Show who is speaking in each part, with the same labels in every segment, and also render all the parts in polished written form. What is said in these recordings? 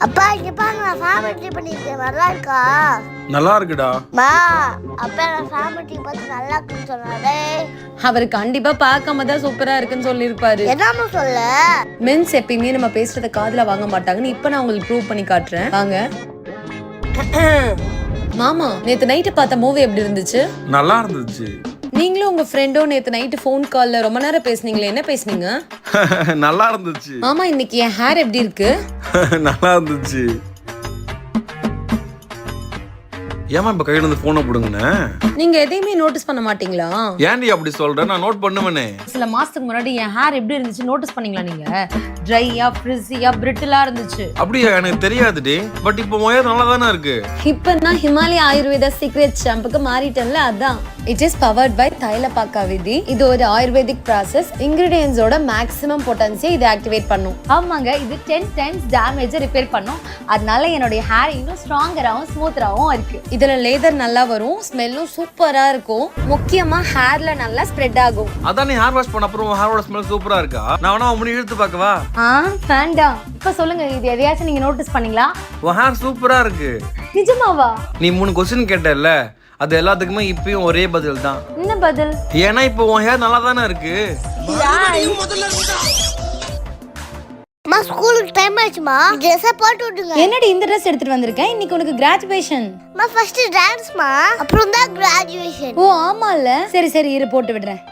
Speaker 1: அப்பா இங்க பாருங்க நான் ஃபேமிலி பண்ணிருக்கேன் நல்லா இருக்கா?
Speaker 2: நல்லா இருக்குடா.
Speaker 1: மா அப்பா நான் ஃபேமிலி பார்த்து நல்லா இருக்குன்னு சொன்னாரே.
Speaker 3: அவர் கண்டிப்பா பார்க்காம தான் சூப்பரா இருக்குன்னு சொல்லியிருப்பாரு.
Speaker 1: என்னமா சொல்ல?
Speaker 3: மென்ஸ் எப்பயுமே நம்ம பேசுறத காதுல வாங்க மாட்டாங்கன்னு இப்ப நான் உங்களுக்கு ப்ரூவ் பண்ணி காட்டுறேன். வாங்க. மாமா நேத்து நைட்டு பார்த்த மூவி எப்படி இருந்துச்சு?
Speaker 2: நல்லா இருந்துச்சு.
Speaker 3: நீங்களும் உங்க ஃப்ரெண்டும் நேத்து நைட்டு ஃபோன் கால்ல ரொம்ப நேரம் பேசுனீங்களே, என்ன பேசுனீங்க?
Speaker 2: நல்லா இருந்துச்சு.
Speaker 3: மாமா இன்னைக்கு என் ஹேர் எப்படி இருக்கு?
Speaker 2: நல்லா இருந்துச்சு. ஏமா இப்ப கையில இருந்து போனை போடுங்கண்ணே?
Speaker 3: நீங்க எதையுமே நோட்டீஸ் பண்ண மாட்டீங்களா?
Speaker 2: ஏன்டி அப்படி சொல்ற? நான் நோட் பண்ணுவேனே.
Speaker 3: சில மாசத்துக்கு முன்னாடி என் ஹேர் எப்படி இருந்துச்சு நோட்டீஸ் பண்ணீங்களா நீங்க? ட்ரையா, ஃப்ரிஸியா, பிரிட்டிலா இருந்துச்சு.
Speaker 2: அப்படியா? எனக்கு தெரியாதுடி. பட் இப்போ மொயர் நல்லா தானே இருக்கு.
Speaker 3: இப்ப நான் ஹிமாலயா ஆயுர்வேதா சீக்ரெட் ஷாம்புக்கு மாறிட்டேன்ல, அதான். இட் இஸ் பவர்ட் பை தைலபாக்கா விதி. இது ஒரு ஆயுர்வேதிக் ப்ராசஸ். இன்கிரிடியன்ஸோட மேக்ஸிமம் பொட்டன்சியை இது ஆக்டிவேட் பண்ணும்.
Speaker 4: ஆமாங்க, இது 10 டைம்ஸ் டேமேஜை ரிப்பேர் பண்ணும். அதனால என்னுடைய ஹேர் இன்னும் ஸ்ட்ராங்கராகவும் ஸ்மூத்தராகவும் இருக்கு.
Speaker 3: இதுல லேதர் நல்லா வரும், ஸ்மெல்லும் சூப்பரா இருக்கும். முக்கியமா ஹேர்ல நல்லா ஸ்ப்ரெட் ஆகும்.
Speaker 2: அதான் நீ ஹேர் வாஷ் பண்ண அப்புறம் ஹேரோட ஸ்மெல் சூப்பரா இருக்கா? நான் வேணா உன்னை இழுத்து பார்க்கவா?
Speaker 4: வேண்டாம். இப்ப சொல்லுங்க, இது எதையாச்சும் நீங்க நோட்டீஸ் பண்ணீங்களா?
Speaker 2: உன் ஹேர் சூப்பரா இருக்கு.
Speaker 4: நிஜமாவா?
Speaker 2: நீ 3 क्वेश्चन கேட்டல, அது எல்லாத்துக்குமே இப்பயும் ஒரே பதில் தான்.
Speaker 4: என்ன பதில்?
Speaker 2: ஏன்னா இப்போ உன் ஹேர் நல்லா தானே இருக்கு.
Speaker 1: மா ஸ்கூலுக்கு டைம் ஆச்சுமா, ட்ரெஸ் போட்டு விடுங்க.
Speaker 4: என்னடி இந்த ட்ரெஸ் எடுத்துட்டு வந்திருக்கேன்? இன்னைக்கு உனக்கு கிராஜுவேஷன்.
Speaker 1: மா ஃபர்ஸ்ட் டான்ஸ்மா, அப்புறம் தான் கிராஜுவேஷன்.
Speaker 4: ஓ ஆமால, சரி சரி இரு போட்டு விடுறேன்.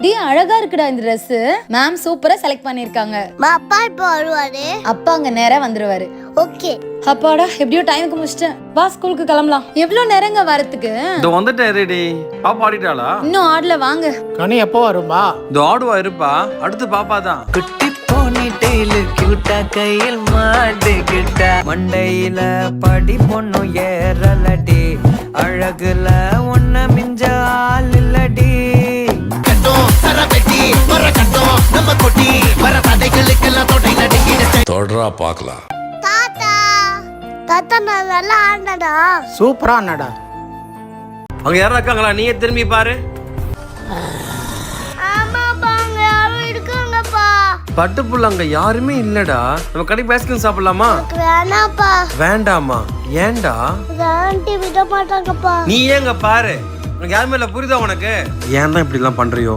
Speaker 4: டி அழகா இருக்குடா இந்த Dress. மேம் சூப்பரா செலக்ட் பண்ணிருக்காங்க.
Speaker 1: மா அப்பா இப்போ வருவாரு.
Speaker 4: அப்பா அங்க நேரா வந்துருவாரு.
Speaker 1: ஓகே.
Speaker 4: அப்பாடா எப்படியோ டைமுக்கு முடிச்சிட்டேன். வா ஸ்கூலுக்கு கிளம்பலாம். எவ்வளவு நேரங்க வரதுக்கு?
Speaker 2: இந்த வந்துட்டேன் ரெடி. பாப்பா ஆடிட்டாளா?
Speaker 4: இன்னும் ஆடல, வாங்க.
Speaker 5: கனி எப்போ வரும்பா?
Speaker 2: இந்த ஆடுவா இருப்பா. அடுத்து பாப்பா தான்.
Speaker 6: குட்டி போனி டெய்லு கியூட்டா கையில் மாட்டிக்கிட்ட மண்டையில படி பொண்ணு ஏறலடி அழகுல ஒன்ன மிஞ்ச ஆள் இல்லடி
Speaker 7: தொடரா பார்க்கலாம்.
Speaker 1: தாத்தா தாத்தா நான் நல்லா ஆண்டடா.
Speaker 5: சூப்பரா அண்ணாடா.
Speaker 2: அங்க யாரா இருக்காங்களா? நீயே திரும்பி பாரு.
Speaker 1: ஆமாப்பா அங்க யாரும் இருக்காங்கப்பா.
Speaker 2: பட்டுப்புள்ள அங்க யாருமே இல்லடா. நம்ம கடைக்கு ஐஸ்கிரீம் சாப்பிடலாமா?
Speaker 1: வேணாப்பா.
Speaker 2: வேண்டாமா? ஏன்டா?
Speaker 1: ஆண்டி விட மாட்டாங்கப்பா.
Speaker 2: நீ ஏங்க பாரு. உனக்கு யாருமே இல்ல, புரியுதா உனக்கு? ஏன் தான் இப்படி எல்லாம் பண்றியோ?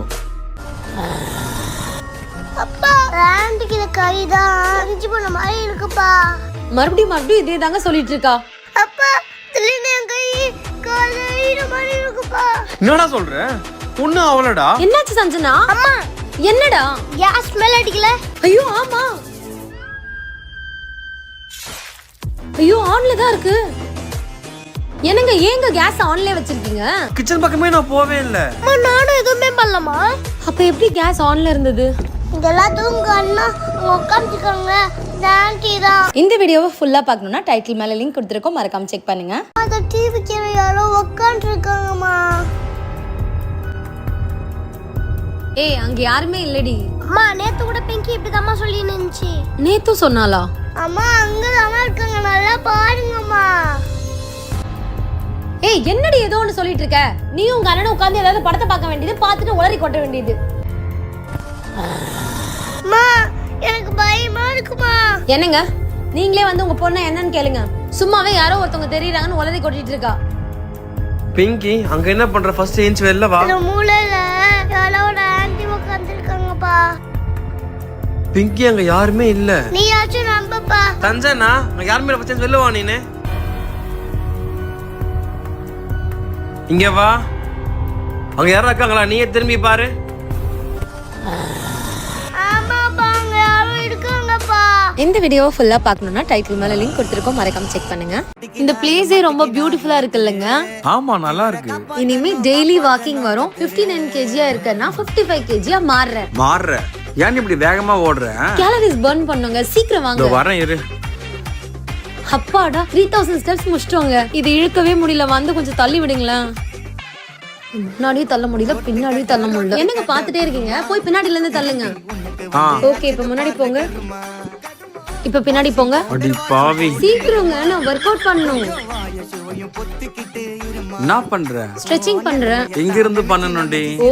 Speaker 1: அப்பா ஆண்டிக்கு இந்த கைதான் அரிஞ்சு போன மாதிரி இருக்குப்பா.
Speaker 4: மறுபடியும் இதே தாங்க சொல்லிட்டு இருக்கா.
Speaker 1: அப்பா திடீர்னு என் கை காலையில மாதிரி இருக்குப்பா.
Speaker 2: என்னடா சொல்ற? பொண்ணு அவளடா.
Speaker 4: என்னாச்சு சஞ்சனா?
Speaker 1: அம்மா
Speaker 4: என்னடா?
Speaker 1: கேஸ் ஸ்மெல் அடிக்கல?
Speaker 4: ஐயோ ஆமா. ஐயோ ஆன்ல தான் இருக்கு. என்னங்க ஏங்க கேஸ் ஆன்லயே வச்சிருக்கீங்க?
Speaker 2: கிச்சன் பக்கமே நான் போவே இல்ல.
Speaker 1: அம்மா நானும் எதுவுமே பண்ணலமா.
Speaker 4: அப்ப எப்படி கேஸ் ஆன்ல இருந்தது?
Speaker 1: இதெல்லாம் தூங்க அண்ணா உட்காந்துருக்காங்க. ஆண்டி தான்.
Speaker 4: இந்த வீடியோவை ஃபுல்லா பார்க்கணும்னா டைட்டில் மேல லிங்க் கொடுத்துருக்கோம், மறக்காம செக் பண்ணுங்க.
Speaker 1: அந்த டிவி கீழே யாரோ உட்காந்துருக்காங்கம்மா.
Speaker 4: ஏய் அங்க யாருமே இல்லடி.
Speaker 1: அம்மா நேத்து கூட பிங்கி இப்படிதாம்மா சொல்லி நின்னுச்சு.
Speaker 4: நேத்து சொன்னாலா?
Speaker 1: அம்மா அங்கதான் இருக்காங்க, நல்லா பாருங்கம்மா.
Speaker 4: ஏய் என்னடி ஏதோ ஒன்னு சொல்லிட்டு இருக்க? நீ உங்க அண்ணன் உட்கார்ந்து ஏதாவது படத்தை பார்க்க வேண்டியது, பார்த்துட்டு உளறி கொட்ட வேண்டியது.
Speaker 1: அம்மா எனக்கு பயமா இருக்குமா.
Speaker 4: என்னங்க நீங்களே வந்து உங்க பொண்ணை என்னன்னு கேளுங்க. சும்மாவே யாரோ ஒருத்தவங்க தெரியறாங்கன்னு உளறி கொட்டிட்டு இருக்கா.
Speaker 2: பிங்கி அங்க என்ன பண்ற? ஃபர்ஸ்ட் ஏஞ்சி வெளில வா.
Speaker 1: இந்த மூலையில யாரோ ஒரு ஆண்டி உட்கார்ந்திருக்காங்கப்பா.
Speaker 2: பிங்கி அங்க யாருமே இல்ல.
Speaker 1: நீயாச்சும் நம்பப்பா.
Speaker 2: தஞ்சனா அங்க யாருமே இல்ல. ஃபர்ஸ்ட் வெளில வா. நீனே இங்க வா. அங்க யாரா இருக்காங்களா? நீயே திரும்பி பாரு.
Speaker 1: ஆமாப்பா அங்க யாரும் இருக்காங்கப்பா.
Speaker 4: இந்த வீடியோவை ஃபுல்லா பார்க்கணும்னா டைட்டில் மேல லிங்க் கொடுத்துருக்கோம், மறக்காம செக் பண்ணுங்க. இந்த பிளேஸே ரொம்ப பியூட்டிஃபுல்லா இருக்குல்லங்க.
Speaker 2: ஆமா நல்லா இருக்கு.
Speaker 4: இனிமே டெய்லி வாக்கிங் வரும். 59 kg இருக்கேன்னா 55 kg மாறுறேன்.
Speaker 2: மாறுற? ஏன் இப்படி வேகமா ஓடுற?
Speaker 4: கேலரிஸ் பர்ன் பண்ணுங்க, சீக்கிரம் வாங்க.
Speaker 2: வரேன் இரு.
Speaker 4: அப்பாடா 3000 ஸ்டெப்ஸ் முடிச்சிட்டோங்க. இது இழுக்கவே முடியல, வந்து கொஞ்சம் தள்ளி விடுங்களேன். முன்னாடியும் தள்ள முடியல, பின்னாடியும் தள்ள முடியல. என்னங்க பாத்துட்டே இருக்கீங்க? போய் பின்னாடில இருந்து தள்ளுங்க. ஓகே இப்ப முன்னாடி போங்க. இப்ப பின்னாடி போங்க.
Speaker 2: அடி பாவி.
Speaker 4: சீக்கிரங்க, நான் வொர்க் அவுட் பண்ணனும்.
Speaker 2: என்ன பண்ற?
Speaker 4: ஸ்ட்ரெச்சிங் பண்றேன்.
Speaker 2: எங்க இருந்து பண்ணனும்டி?
Speaker 4: ஓ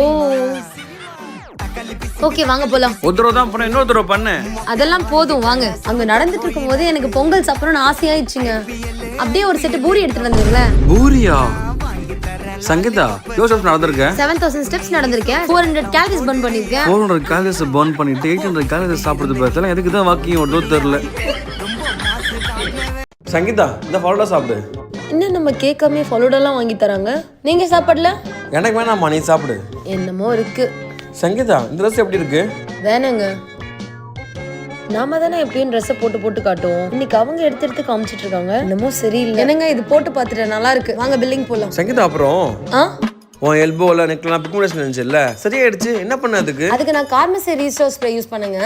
Speaker 4: ஓகே வாங்க போலாம்.
Speaker 2: ஒரு தடவை தான் பண்ண, இன்னொரு தடவை பண்ணு.
Speaker 4: அதெல்லாம் போதும் வாங்க. அங்க நடந்துட்டு இருக்கும் போது எனக்கு பொங்கல் சாப்பிடணும்னு ஆசையாயிடுச்சுங்க. அப்படியே ஒரு செட்டு பூரி எடுத்துட்டு வந்துருங்களேன்.
Speaker 2: பூரியா? சங்கீதா யோசப் நடந்திருக்கேன்.
Speaker 4: 7000 ஸ்டெப்ஸ் நடந்திருக்கேன். 400 கேலரிஸ் பர்ன் பண்ணிருக்கேன்.
Speaker 2: 400 கேலரிஸ் பர்ன் பண்ணிட்டு 800 கேலரிஸ் சாப்பிடுறது பார்த்தா எதுக்கு தான் வாக்கிங் ஓடுதோ தெரியல. சங்கீதா இந்த ஃபாலோடா சாப்பிடு.
Speaker 4: என்ன நம்ம கேட்காம ஃபாலோடெல்லாம் வாங்கி தராங்க. நீங்க சாப்பிடல?
Speaker 2: எனக்கு வேணாம்மா, நீ சாப்பிடு.
Speaker 4: என்னமோ இருக்கு.
Speaker 2: சங்கீதா இந்த ட்ரெஸ் எப்படி இருக்கு?
Speaker 4: வேணாங்க. நாம தானே எப்பயும் ட்ரெஸ்ஸை போட்டு காட்டுவோம். இன்னைக்கு அவங்க எடுத்து காமிச்சிட்டு இருக்காங்க. என்னமோ சரியில்லை. என்னங்க இது போட்டு பார்த்துட்டு நல்லா இருக்கு. வாங்க பில்லிங் போலாம்.
Speaker 2: சங்கீதா அப்புறம்
Speaker 4: ஆ
Speaker 2: உன் எல்போல நெக்லாம் பிக்மெண்டேஷன் இருந்துச்சுல்ல, சரியாயிடுச்சு. என்ன பண்ண அதுக்கு?
Speaker 4: அதுக்கு நான் கார்மசி ரீஸ்டோர் ஸ்ப்ரே யூஸ் பண்ணுங்க.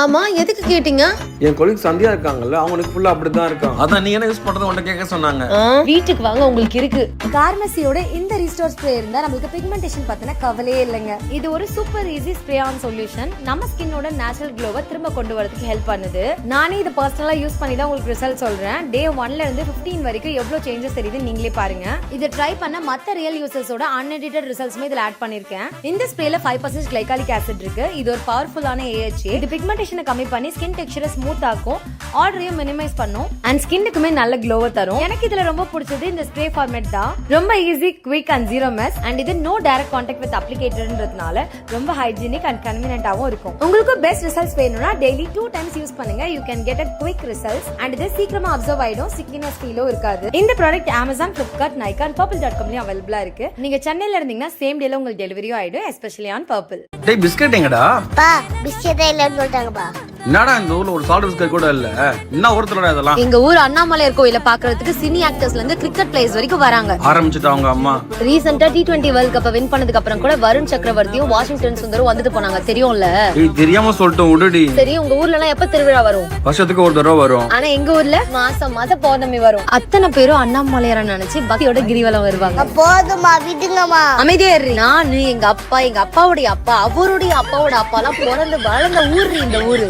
Speaker 4: ஆமா எதுக்கு கேட்டிங்க?
Speaker 2: என் கொலீக் சந்தியா இருக்காங்கல்ல, அவங்களுக்கு ஃபுல்லா அப்படிதான் இருக்கான். அதான் நீ என்ன யூஸ் பண்றது உன்கிட்ட கேட்க சொன்னாங்க.
Speaker 4: வீட்டுக்கு வாங்க உங்களுக்கு இருக்கு. கார்மசியோட இந்த ரீஸ்டோர் ஸ்ப்ரே இருந்தா நமக்கு பிக்மெண்டேஷன் பத்தின கவலையே இல்லைங்க. இது ஒரு super easy spray on solution. நம்ம ஸ்கின்னோட நேச்சுரல் க்ளோவை திரும்ப கொண்டு வரதுக்கு ஹெல்ப் பண்ணுது. நானே இது பர்சனலா யூஸ் பண்ணி தான் உங்களுக்கு ரிசல்ட் சொல்றேன். டே 1ல இருந்து 15 வரைக்கும் எவ்வளவு சேஞ்சஸ் தெரியுது நீங்களே பாருங்க. இதை ட்ரை பண்ண மத்த ரியல் யூசர்ஸோட அன்எடிட்டட் ரிசல்ட்ஸ்மே இதுல ஆட் பண்ணிருக்கேன். இந்த ஸ்ப்ரேல 5% கிளைகாலிக் ஆசிட் இருக்கு. இது ஒரு பவர்ஃபுல்லான AHA. இது பிக்மெண்டேஷனை கம்மி பண்ணி ஸ்கின் டெக்ஸ்சரை ஸ்மூத் ஆக்கும், ஆர்டரையும் மினிமைஸ் பண்ணும் அண்ட் ஸ்கின்னுக்குமே நல்ல க்ளோவை தரும். எனக்கு இதுல ரொம்ப பிடிச்சது இந்த ஸ்ப்ரே ஃபார்மேட் தான். ரொம்ப easy, quick and zero mess. And இது நோ டைரக்ட் கான்டாக்ட் வித் அப்ளிகேட்டர்ன்றதுனால ரொம்ப ஹைஜீனிக் அண்ட் கன்வீனியன்ட்டாவும் இருக்கும். உங்களுக்கு பெஸ்ட் ரிசல்ட்ஸ் வேணும்னா டெய்லி 2 டைம்ஸ் யூஸ் பண்ணுங்க. You can get a quick results and இது சீக்கிரமா அப்சர்வ் ஆயிடும். ஸ்டிக்கினஸ் ஃபீலும் இருக்காது. இந்த product Amazon, Flipkart, Nykaa and purple.com-லயும் அவைலபிளா இருக்கு. நீங்க சென்னையில இருந்தீங்கன்னா சேம் டேல உங்களுக்கு டெலிவரியும் ஆயிடும், எஸ்பெஷலி ஆன் பர்பிள்.
Speaker 2: டேய் பிஸ்கட் எங்கடா?
Speaker 1: பா பிஸ்கெட்டே இல்லன்னு சொல்லிட்டாங்கப்பா.
Speaker 2: என்னடா இந்த ஊர்ல ஒரு சால்ட் பிஸ்கட் கூட இல்ல? என்ன ஒருத்தரோட இதெல்லாம்?
Speaker 4: எங்க ஊர் அண்ணாமலையார் கோயில பாக்குறதுக்கு சினி ஆக்டர்ஸ்ல இருந்து கிரிக்கெட் பிளேயர்ஸ் வரைக்கும் வராங்க.
Speaker 2: ஆரம்பிச்சிட்டாங்க அம்மா.
Speaker 4: ரீசெண்டா T20 வேர்ல்ட் கப் வின் பண்ணதுக்கு அப்புறம் கூட வருண் சக்கரவர்த்தியும் வாஷிங்டன் சுந்தரும் வந்துட்டு போனாங்க, தெரியும்ல?
Speaker 2: ஏய் தெரியாம சொல்லிட்டோம் உடுடி.
Speaker 4: சரி உங்க ஊர்ல எல்லாம் எப்ப திருவிழா வரும்?
Speaker 2: வருஷத்துக்கு ஒரு தடவை வரும்.
Speaker 4: ஆனா எங்க ஊர்ல மாசம் பௌர்ணமி வரும். அத்தனை பேரும் அண்ணாமலையார நினைச்சு பக்தியோட கிரிவலம் வருவாங்க.
Speaker 1: போதுமா விடுங்கம்மா.
Speaker 4: அமைதியா இரு. நானு எங்க அப்பா, எங்க அப்பாவுடைய அப்பா, அவருடைய அப்பாவோட அப்பா எல்லாம் பிறந்து வளர்ந்த ஊரு இந்த ஊரு.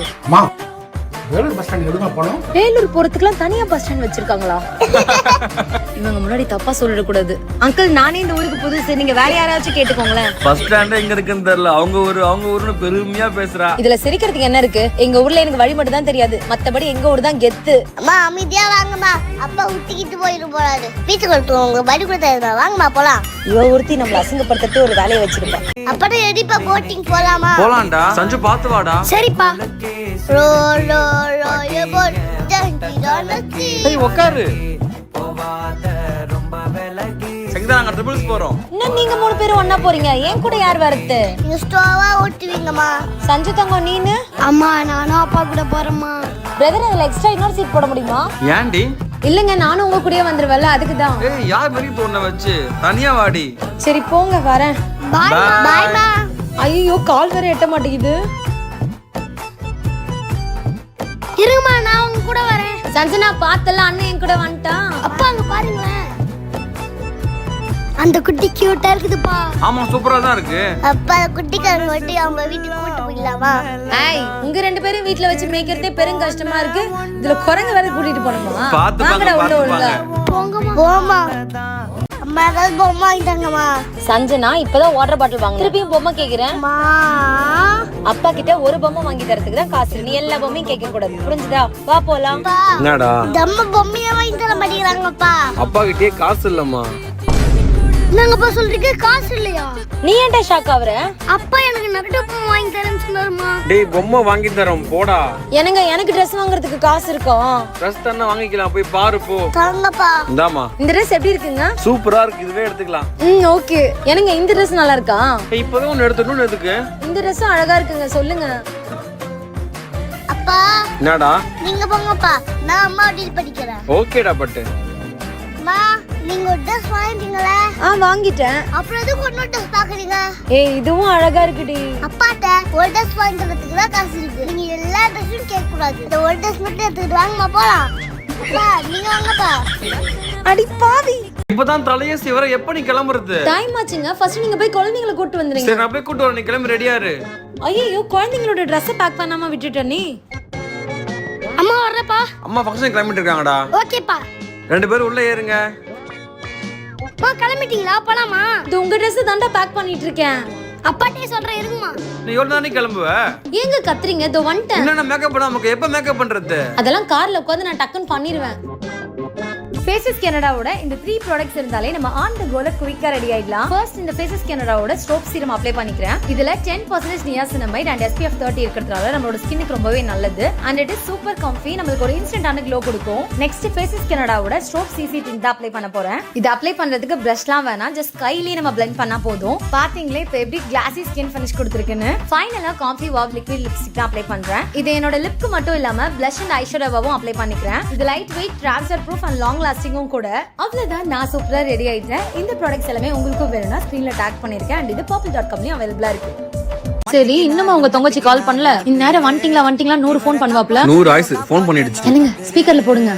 Speaker 5: வேலூர் பஸ் ஸ்டாண்ட் எதுமா போனோம்?
Speaker 4: வேலூர் போறதுக்குலாம் தனியா பஸ் ஸ்டாண்ட் வச்சிருக்காங்களா? இவங்க முன்னாடி தப்பா சொல்லிடக்கூடாது. அங்கிள் நானே இந்த ஊருக்கு புதுசு, நீங்க வேற யாராச்சும் கேட்டுக்கோங்களேன்.
Speaker 2: பஸ் ஸ்டாண்ட் எங்க இருக்குன்னு தெரியல. அவங்க ஊர்னு பெருமையா பேசுறா.
Speaker 4: இதுல சிரிக்கிறதுக்கு என்ன இருக்கு? எங்க ஊர்ல எனக்கு வழி மட்டும் தான் தெரியாது, மத்தபடி எங்க ஊர் தான் கெத்து.
Speaker 1: அம்மா அமைதியா வாங்கம்மா. அப்பா ஊத்திக்கிட்டு போயிட்டு போறாரு. வீட்டுக்கு வரட்டும், உங்க வடி கூட தருதா. வாங்கம்மா போலாம்.
Speaker 4: இவ ஒருத்தி நம்மள அசிங்கப்படுத்திட்டு ஒரு வேலையை வச்சிருப்பா.
Speaker 1: அப்புறம் எடிப்பா போட்டிங் போலாமா?
Speaker 2: போலாம்டா. சஞ்சு பாத்து வாடா.
Speaker 1: சரிப்பா. ரோ ரோ ரோ ய போட் ஜங்கி டானஸ்டி.
Speaker 2: ஏய் உட்காரு. சங்கீதா நாங்க ட்ரிபிள்ஸ் போறோம்.
Speaker 4: இன்னும் நீங்க 3 பேரும் ஒண்ணா போறீங்க, ஏன் கூட யார் வரது?
Speaker 1: நீங்க ஸ்டோவா ஓட்டுவீங்கம்மா.
Speaker 4: சஞ்சு தங்கம் நீனு?
Speaker 1: அம்மா நானும் அப்பா கூட போறேம்மா.
Speaker 4: பிரதர் அதுல எக்ஸ்ட்ரா இன்னொரு சீட் போட முடியுமா?
Speaker 2: ஏன்டி?
Speaker 4: இல்லங்க நானும் உங்க கூடயே வந்துருவல, அதுக்கு தான்.
Speaker 2: ஏய் யார் வரி தோண வச்சு தனியா வாடி.
Speaker 4: சரி போங்க வரேன்.
Speaker 1: பாய் பாய்மா.
Speaker 4: ஐயோ கால் வேற எட்ட மாட்டேங்குது.
Speaker 1: இருங்கம்மா நான் உங்க கூட வரேன்.
Speaker 4: சஞ்சனா பார்த்தல அண்ணன் என் கூட வந்துட்டான்.
Speaker 1: அப்பா அங்க பாருங்களேன். அந்த குட்டி கியூட்டா இருக்குதுப்பா.
Speaker 2: ஆமா சூப்பரா தான் இருக்கு.
Speaker 1: அப்பா குட்டிக்காரங்க வட்டி அவங்க வீட்டுக்கு கூட்டி போயிடலாமா?
Speaker 4: ஏய் உங்க 2 பேரும் வீட்ல வச்சு மேய்க்கிறதே பெரும் கஷ்டமா இருக்கு, இதுல குரங்கு வேற கூட்டிட்டு போணுமா?
Speaker 2: பாத்து
Speaker 4: வாங்கடா உள்ள ஒழுங்கா.
Speaker 1: போங்கம்மா. போமா. அம்மா ஏதாவது பொம்மை வாங்கிட்டாங்கம்மா.
Speaker 4: சஞ்சனா இப்பதான் வாட்டர் பாட்டில் வாங்க, திருப்பியும் பொம்மை கேக்குறேன்.
Speaker 1: அம்மா
Speaker 4: அப்பா கிட்ட ஒரு பொம்மை வாங்கி தரதுக்கு தான் காசு, நீ எல்லா பொம்மையும் கேட்க கூடாது, புரிஞ்சுதா? வா போலாம்.
Speaker 2: என்னடா
Speaker 1: தம்ம பொம்மையா வாங்கி தர மாட்டேங்கிறாங்கப்பா.
Speaker 2: அப்பா கிட்டே காசு இல்லம்மா.
Speaker 1: நாங்கப்பா சொல்றீங்க காசு இல்லையா?
Speaker 4: நீ ஏன்டா ஷாக் ஆவற?
Speaker 1: அப்பா எனக்கு நகட்டு பொம்மை வாங்கி தரேன்னு சொன்னாருமா.
Speaker 2: டேய் பொம்மை வாங்கி தரோம் போடா.
Speaker 4: எனக்கு Dress வாங்குறதுக்கு காசு இருக்கும்.
Speaker 2: Dress தான வாங்கிக்கலாம், போய் பாரு போ.
Speaker 1: தாங்கப்பா.
Speaker 2: இந்தாமா.
Speaker 4: இந்த Dress எப்படி இருக்குங்க?
Speaker 2: சூப்பரா இருக்கு, இதுவே எடுத்துக்கலாம்.
Speaker 4: ஓகே. எனக்கு இந்த Dress நல்லா இருக்கா?
Speaker 2: இப்போதான் ஒன்னு எடுத்துறணும். எதுக்கு?
Speaker 4: இந்த Dress அழகா இருக்குங்க, சொல்லுங்க.
Speaker 1: அப்பா
Speaker 2: என்னடா?
Speaker 1: நீங்க போங்கப்பா, நான் அம்மா டீல் பண்ணிக்கிறேன்.
Speaker 2: ஓகேடா பட்டு.
Speaker 1: அம்மா நீங்க ஒரு Dress வாங்கிட்டீங்களா?
Speaker 4: வாங்கிட்டேன்.
Speaker 1: அப்புறம் எதுக்கு இன்னொரு Dress பாக்குறீங்க?
Speaker 4: ஏய் இதுவும் அழகா இருக்குடி.
Speaker 1: அப்பாட்ட ஒரு Dress வாங்கி தரதுக்கு தான் காசு இருக்கு, நீங்க எல்லா Dressயும் கேட்க கூடாது. இந்த ஒரு Dress மட்டும் எடுத்துட்டு வாங்கம்மா போலாம். அப்பா நீங்க வாங்கப்பா.
Speaker 4: அடி பாவி.
Speaker 2: இப்பதான் தலையே சிவர, எப்ப நீ கிளம்புறது?
Speaker 4: டைம் ஆச்சுங்க, ஃபர்ஸ்ட் நீங்க போய் குழந்தைகளை கூட்டி வந்துருங்க.
Speaker 2: சரி நான் போய் கூட்டி வரேன், நீ கிளம்பி ரெடியா இரு.
Speaker 4: ஐயோ குழந்தைங்களோட Dress பேக் பண்ணாம விட்டுட்ட நீ.
Speaker 1: அம்மா வரப்பா.
Speaker 2: அம்மா ஃபங்க்ஷன் கிளம்பிட்டு இருக்காங்கடா.
Speaker 1: ஓகேப்பா.
Speaker 2: 2 பேரும் உள்ள ஏறுங்க.
Speaker 1: அம்மா கிளம்பிட்டீங்களா? போலாமா?
Speaker 4: இது உங்க Dress தான்டா பேக் பண்ணிட்டு இருக்கேன்.
Speaker 1: அப்பாட்டே சொல்றேன் இருக்குமா.
Speaker 2: நீ எவ்வளவு தானே கிளம்புவ?
Speaker 4: ஏங்க கத்துறீங்க? இதோ வந்துட்டேன்.
Speaker 2: என்னென்ன மேக்கப் பண்ண நமக்கு எப்ப மேக்கப் பண்றது?
Speaker 4: அதெல்லாம் கார்ல உட்காந்து நான் டக்குன்னு பண்ணிடுவேன். ஃபேசஸ் கனடாவோட இந்த 3 ப்ராடக்ட்ஸ் இருந்தாலே நம்ம ஆன் தி கோல குயிக்கா ரெடி ஆயிடலாம். ஃபர்ஸ்ட் இந்த ஃபேசஸ் கனடாவோட ஸ்ட்ரோப் சீரம் அப்ளை பண்ணிக்கிறேன். இதுல 10% நியாசினமைட் அண்ட் SPF 30 இருக்கிறதுனால நம்மளோட ஸ்கின்னுக்கு ரொம்பவே நல்லது and it is super comfy. நமக்கு ஒரு இன்ஸ்டன்டான க்ளோ கொடுக்கும். நெக்ஸ்ட் ஃபேசஸ் கனடாவோட ஸ்ட்ரோப் CC டிண்ட் அப்ளை பண்ண போறேன். இது அப்ளை பண்றதுக்கு பிரஷ்லாம் வேணாம், ஜஸ்ட் கையிலேயே நம்ம blend பண்ணா போதும். பாத்தீங்களே இப்போ எப்படி கிளாஸி ஸ்கின் ஃபினிஷ் கொடுத்திருக்குன்னு. ஃபைனலா காம்பி வாவ் லிக்விட் லிப்ஸ்டிக் அப்ளை பண்றேன். இது என்னோட லிப்க்கு மட்டும் இல்லாம blush and eyeshadow-வும் அப்ளை பண்ணிக்கிறேன். இது lightweight, transfer proof and long லாஸ்டிங்கும் கூட. அவ்வளவுதான், நான் சூப்பரா ரெடி ஆயிட்டேன். இந்த ப்ராடக்ட்ஸ் எல்லாமே உங்களுக்கும் வேணும்னா ஸ்கிரீன்ல டேக் பண்ணிருக்கேன் அண்ட் இது purple.com-லயும் அவைலபிளா இருக்கு. சரி, இன்னும் உங்க தங்கச்சி கால் பண்ணல? இந்நேரம் வந்துட்டீங்களா 100 ஃபோன் பண்ணுவாப்ல.
Speaker 2: 100 ஆயிஸ் ஃபோன் பண்ணிடுச்சு.
Speaker 4: என்னங்க ஸ்பீக்கர்ல போடுங்க.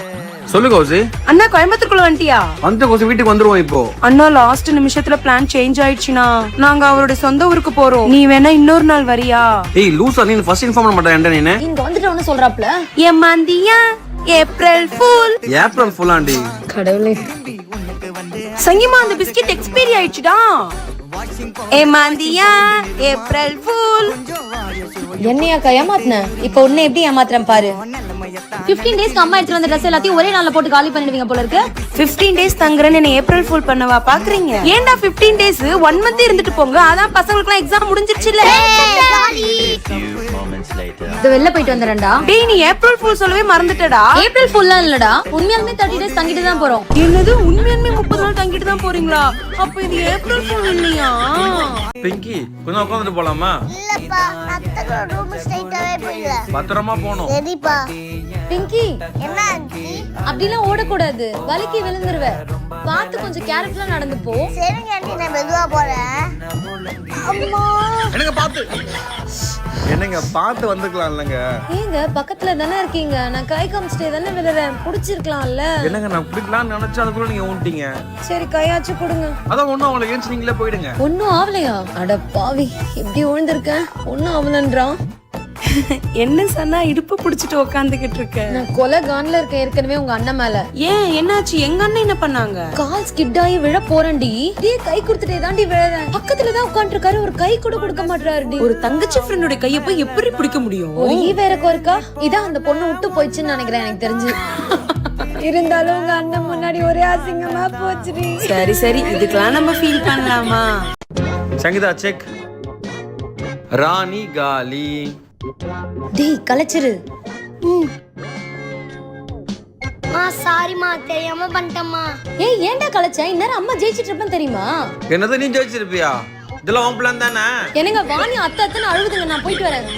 Speaker 2: சொல்லு கௌசி.
Speaker 7: அண்ணா கோயம்புத்தூர்க்குள்ள வந்துட்டியா?
Speaker 2: வந்து கௌசி வீட்டுக்கு வந்துருவோம் இப்போ.
Speaker 7: அண்ணா லாஸ்ட் நிமிஷத்துல பிளான் சேஞ்ச் ஆயிடுச்சுனா நாங்க அவருடைய சொந்த ஊருக்கு போறோம். நீ வேணா இன்னொரு நாள் வரியா?
Speaker 2: ஏய் லூசா, நீ ஃபர்ஸ்ட் இன்ஃபார்ம் பண்ண மாட்டேன் நீ.
Speaker 4: இங்க வந்துட்டு ஒன்னு சொல்றாப்ல.
Speaker 7: ஏமாந்தியா ஏப்ரல் ஃபூல்.
Speaker 2: ஏப்ரல் ஃபுல்லாண்டி.
Speaker 4: கடவுளே.
Speaker 7: சங்கிமா அந்த பிஸ்கட் எக்ஸ்பைரி ஆயிடுச்சுடா. ஏமாந்தியா ஏப்ரல் ஃபூல்.
Speaker 4: என்னையா ஏமாத்துன? இப்போ உன்னை எப்படி ஏமாத்துறேன் பாரு. 15 டேஸ்க்கு அம்மா எடுத்து வந்த ட்ரெஸ் எல்லாத்தையும் ஒரே நாள்ல போட்டு காலி பண்ணிடுவீங்க போல இருக்கு.
Speaker 7: 15 டேஸ் தங்குறேன்னு என்ன ஏப்ரல் ஃபூல் பண்ணவா பாக்குறீங்க? ஏன்டா 15 டேஸ் 1 மந்த் இருந்துட்டு போங்க. அதான் பசங்களுக்குலாம் எக்ஸாம் முடிஞ்சிருச்சுல.
Speaker 4: இது வெளில போயிட்டு வந்துறேன்டா.
Speaker 7: டேய் நீ ஏப்ரல் ஃபூல் சொல்லவே மறந்துட்டடா.
Speaker 4: ஏப்ரல் ஃபுல்லா இல்லடா, உண்மையாலுமே 30 டேஸ் தங்கிட்டு தான் போறோம்.
Speaker 7: என்னது உண்மையாலுமே 30 நாள் தங்கிட்டு தான் போறீங்களா? அப்ப இது ஏப்ரல் ஃபூல் இல்லையா?
Speaker 2: பிங்கி கொஞ்சம் உட்காந்துட்டு போலாமா?
Speaker 1: இல்லப்பா, அத்தை ரூம் ஸ்ட்ரைட்டாவே போயிடல.
Speaker 2: பத்திரமா போணும்.
Speaker 1: சரிப்பா.
Speaker 4: பிங்கி,
Speaker 1: என்ன ஆண்டி?
Speaker 4: அப்படிலாம் ஓடக்கூடாது, வலிக்கு விழுந்துருவ. பார்த்து கொஞ்சம் கேர்ஃபுல்லா நடந்து போ.
Speaker 1: சரிங்க ஆண்டி, நான் மெதுவா போறேன். அம்மா.
Speaker 2: என்னங்க பாத்து. என்னங்க பாத்து வந்துக்கலாம் இல்லங்க.
Speaker 4: ஏங்க பக்கத்துல தானே இருக்கீங்க, நான் கை காமிச்சிட்டே தானே விழுறேன், புடிச்சிருக்கலாம்ல.
Speaker 2: என்னங்க நான் பிடிக்கலாம்னு நினைச்சா அதுக்குள்ள நீங்க ஊண்டிட்டீங்க.
Speaker 4: சரி கையாச்சு கொடுங்க.
Speaker 2: அதான் ஒண்ணும் அவங்களை ஏன்ச்சு நீங்களே போயிடுங்க.
Speaker 4: ஒன்னும் ஆவலையா? அட பாவி, எப்படி விழுந்திருக்கேன். ஒன்னும் ஆவலன்றான்.
Speaker 7: என்ன சொன்னா இடுப்பு புடிச்சிட்டு உட்காந்துக்கிட்டு இருக்க?
Speaker 4: நான் கொலை கான்ல இருக்கேன் ஏற்கனவே உங்க அண்ணன் மேல.
Speaker 7: ஏன் என்னாச்சு? எங்க அண்ணன் என்ன பண்ணாங்க?
Speaker 4: கால் ஸ்கிட் ஆகி விழ போறேன்டி. டே கை கொடுத்துட்டே தாண்டி விழறேன். பக்கத்துல தான் உட்கார்ந்திருக்காரு, ஒரு கை கூட கொடுக்க மாட்டாருடி.
Speaker 7: ஒரு தங்கச்சி ஃப்ரெண்டோட கைய போய் எப்படி பிடிக்க முடியும்?
Speaker 4: ஒரு வேற இருக்கா? இதான் அந்த பொண்ணு விட்டு போயிடுச்சுன்னு நினைக்கிறேன் எனக்கு தெரிஞ்சு. இருந்தாலும் உங்க அண்ணன் முன்னாடி ஒரே அசிங்கமா போச்சுடி.
Speaker 7: சரி சரி, இதுக்கெல்லாம் நம்ம ஃபீல் பண்ணலாமா?
Speaker 2: சங்கீதா செக். ராணி காலி.
Speaker 4: டேய் கலச்சிரு.
Speaker 1: சாரிமா, தெரியாம பண்ணிட்டேம்மா.
Speaker 4: ஏய் ஏன்டா கலச்ச? இந்நேரம் அம்மா ஜெயிச்சிட்டு இருப்பேன் தெரியுமா?
Speaker 2: என்னது நீ ஜெயிச்சிருப்பியா? இதெல்லாம் உன் பிளான் தானே?
Speaker 4: என்னங்க வாணி அத்தை அத்தைன்னு அழுகுதுங்க, நான் போயிட்டு வரேன்.